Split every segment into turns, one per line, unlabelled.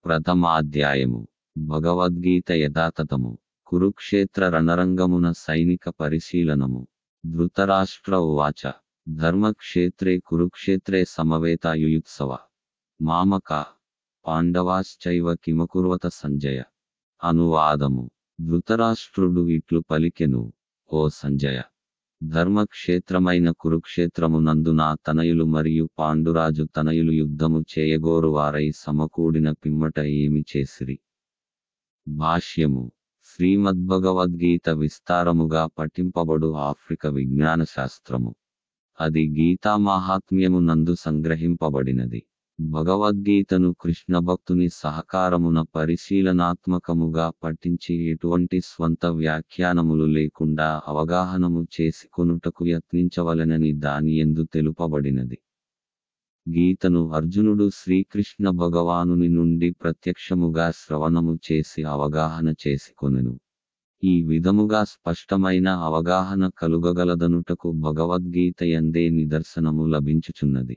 ప్రథమాధ్యాయము భగవద్గీత యథాతథము. కురుక్షేత్ర రణరంగమున సైనిక పరిశీలనము. ధృతరాష్ట్ర ఉవాచ ధర్మక్షేత్రే కురుక్షేత్రే సమవేతా యుయుత్సవ మామకా పాండవాశ్చైవ కిమకుర్వత సంజయ. అనువాదము. ధృతరాష్ట్రుడు ఇట్లు పలికెను, ఓ సంజయ, ధర్మక్షేత్రమైన కురుక్షేత్రమునందు నా తనయులు మరియు పాండురాజు తనయులు యుద్ధము చేయగోరువారై సమకూడిన పిమ్మట ఏమి చేసిరి. భాష్యము. శ్రీమద్భగవద్గీత విస్తారముగా పఠింపబడు ఆఫ్రిక విజ్ఞాన శాస్త్రము. అది గీతామాహాత్మ్యము నందు సంగ్రహింపబడినది. భగవద్గీతను కృష్ణ భక్తుని సహకారమున పరిశీలనాత్మకముగా పఠించి ఎటువంటి స్వంత వ్యాఖ్యానములు లేకుండా అవగాహనము చేసుకొనుటకు యత్నించవలెనని దానియందు తెలుపబడినది. గీతను అర్జునుడు శ్రీకృష్ణ భగవానుని నుండి ప్రత్యక్షముగా శ్రవణము చేసి అవగాహన చేసుకొనెను. ఈ విధముగా స్పష్టమైన అవగాహన కలుగగలదనుటకు భగవద్గీత యందే నిదర్శనము లభించుచున్నది.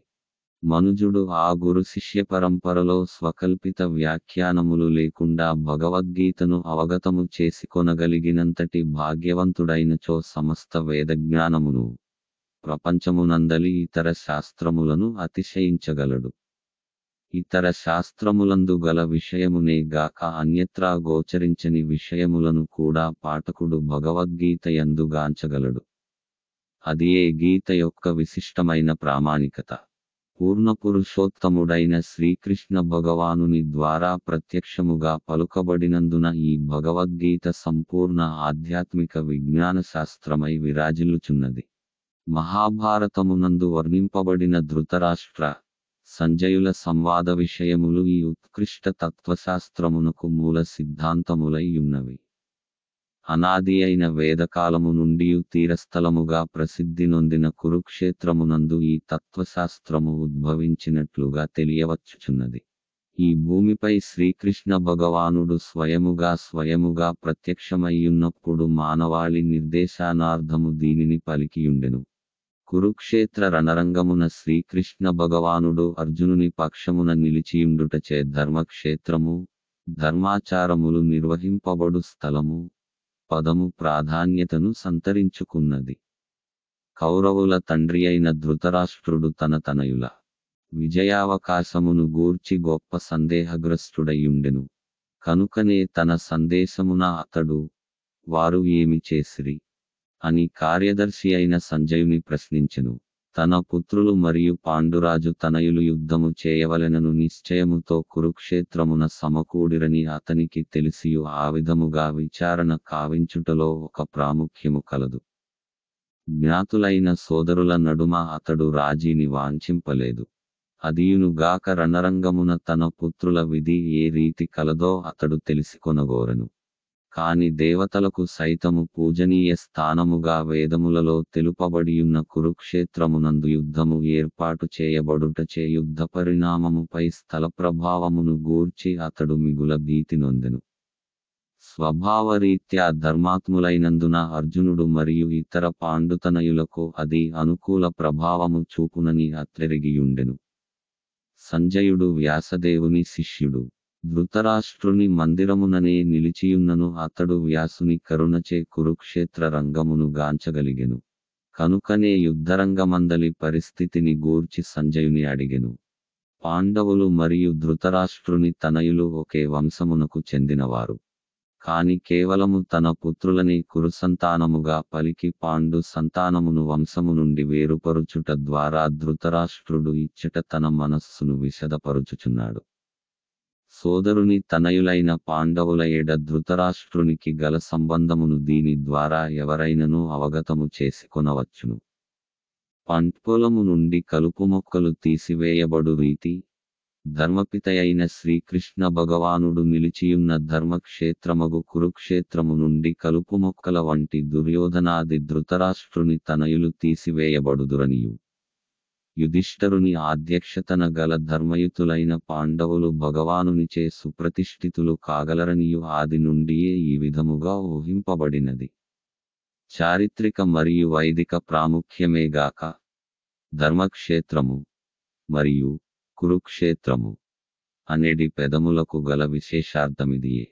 మనుజుడు ఆ గురు శిష్య పరంపరలో స్వకల్పిత వ్యాఖ్యానములు లేకుండా భగవద్గీతను అవగతము చేసుకొనగలిగినంతటి భాగ్యవంతుడైనచో సమస్త వేదజ్ఞానమును, ప్రపంచమునందలి ఇతర శాస్త్రములను అతిశయించగలడు. ఇతర శాస్త్రములందు గల విషయమునే గాక అన్యత్రా గోచరించని విషయములను కూడా పాఠకుడు భగవద్గీత యందు గాంచగలడు. అదియే గీత యొక్క విశిష్టమైన ప్రామాణికత. పూర్ణపురుషోత్తముడైన శ్రీకృష్ణ భగవానుని ద్వారా ప్రత్యక్షముగా పలుకబడినందున ఈ భగవద్గీత సంపూర్ణ ఆధ్యాత్మిక విజ్ఞాన శాస్త్రమై విరాజిల్లుచున్నది. మహాభారతమునందు వర్ణింపబడిన ధృతరాష్ట్ర, సంజయుల సంవాద విషయములు ఈ ఉత్కృష్ట తత్వశాస్త్రమునకు మూల సిద్ధాంతములై యున్నవి. అనాది అయిన వేదకాలము నుండి తీరస్థలముగా ప్రసిద్ధి నొందిన కురుక్షేత్రమునందు ఈ తత్వశాస్త్రము ఉద్భవించినట్లుగా తెలియవచ్చుచున్నది. ఈ భూమిపై శ్రీకృష్ణ భగవానుడు స్వయముగా ప్రత్యక్షమయ్యున్నప్పుడు మానవాళి నిర్దేశానార్థము దీనిని పలికియుండెను. కురుక్షేత్ర రణరంగమున శ్రీకృష్ణ భగవానుడు అర్జునుని పక్షమున నిలిచియుండుటచే ధర్మక్షేత్రము, ధర్మాచారములు నిర్వహింపబడు స్థలము పదము ప్రాధాన్యతను సంతరించుకున్నది. కౌరవుల తండ్రి అయిన ధృతరాష్ట్రుడు తన తనయుల విజయావకాశమును గూర్చి గొప్ప సందేహగ్రస్తుడయ్యుండెను. కనుకనే తన సందేశమున అతడు, వారు ఏమి చేసిరి అని కార్యదర్శి అయిన సంజయుని ప్రశ్నించెను. తన పుత్రులు మరియు పాండురాజు తనయులు యుద్ధము చేయవలెనను నిశ్చయముతో కురుక్షేత్రమున సమకూడిరని అతనికి తెలిసియు ఆ విధముగా విచారణ కావించుటలో ఒక ప్రాముఖ్యము కలదు. జ్ఞాతులైన సోదరుల నడుమ అతడు రాజీని వాంఛింపలేదు. అదియునుగాక రణరంగమున తన పుత్రుల విధి ఏ రీతి కలదో అతడు తెలిసికొనగోరెను. కాని దేవతలకు సైతము పూజనీయ స్థానముగా వేదములలో తెలుపబడియున్న కురుక్షేత్రమునందు యుద్ధము ఏర్పాటు చేయబడుటచే యుద్ధ పరిణామముపై స్థల ప్రభావమును గూర్చి అతడు మిగుల భీతి నొందెను. స్వభావరీత్యా ధర్మాత్ములైనందున అర్జునుడు మరియు ఇతర పాండుతనయులకు అది అనుకూల ప్రభావము చూపునని అతెరిగియుండెను. సంజయుడు వ్యాసదేవుని శిష్యుడు. ధృతరాష్ట్రుని మందిరముననే నిలిచియున్నను అతడు వ్యాసుని కరుణచే కురుక్షేత్ర రంగమును గాంచగలిగెను. కనుకనే యుద్ధరంగమందలి పరిస్థితిని గూర్చి సంజయుని అడిగెను. పాండవులు మరియు ధృతరాష్ట్రుని తనయులు ఒకే వంశమునకు చెందినవారు. కాని కేవలము తన పుత్రులని కురుసంతానముగా పలికి పాండు సంతానమును వంశము నుండి వేరుపరుచుట ద్వారా ధృతరాష్ట్రుడు ఇచ్చట తన మనస్సును విశదపరుచుచున్నాడు. సోదరుని తనయులైన పాండవుల ఎడ ధృతరాష్ట్రునికి గల సంబంధమును దీని ద్వారా ఎవరైనను అవగతము చేసుకొనవచ్చును. పంట్పొలము నుండి కలుపు మొక్కలు తీసివేయబడు రీతి, ధర్మపితయైన శ్రీకృష్ణ భగవానుడు నిలిచియున్న ధర్మక్షేత్రమగు కురుక్షేత్రము నుండి కలుపు మొక్కల వంటి దుర్యోధనాది ధృతరాష్ట్రుని తనయులు తీసివేయబడుదురనియు, యుధిష్ఠరుని అధ్యక్షతన గల ధర్మయుతులైన పాండవులు భగవానునిచే సుప్రతిష్ఠితులు కాగలరనియు ఆది నుండియే ఈ విధముగా ఊహింపబడినది. చారిత్రక మరియు వైదిక ప్రాముఖ్యమేగాక ధర్మక్షేత్రము మరియు కురుక్షేత్రము అనేడి పెదములకు గల విశేషార్థమిదియే.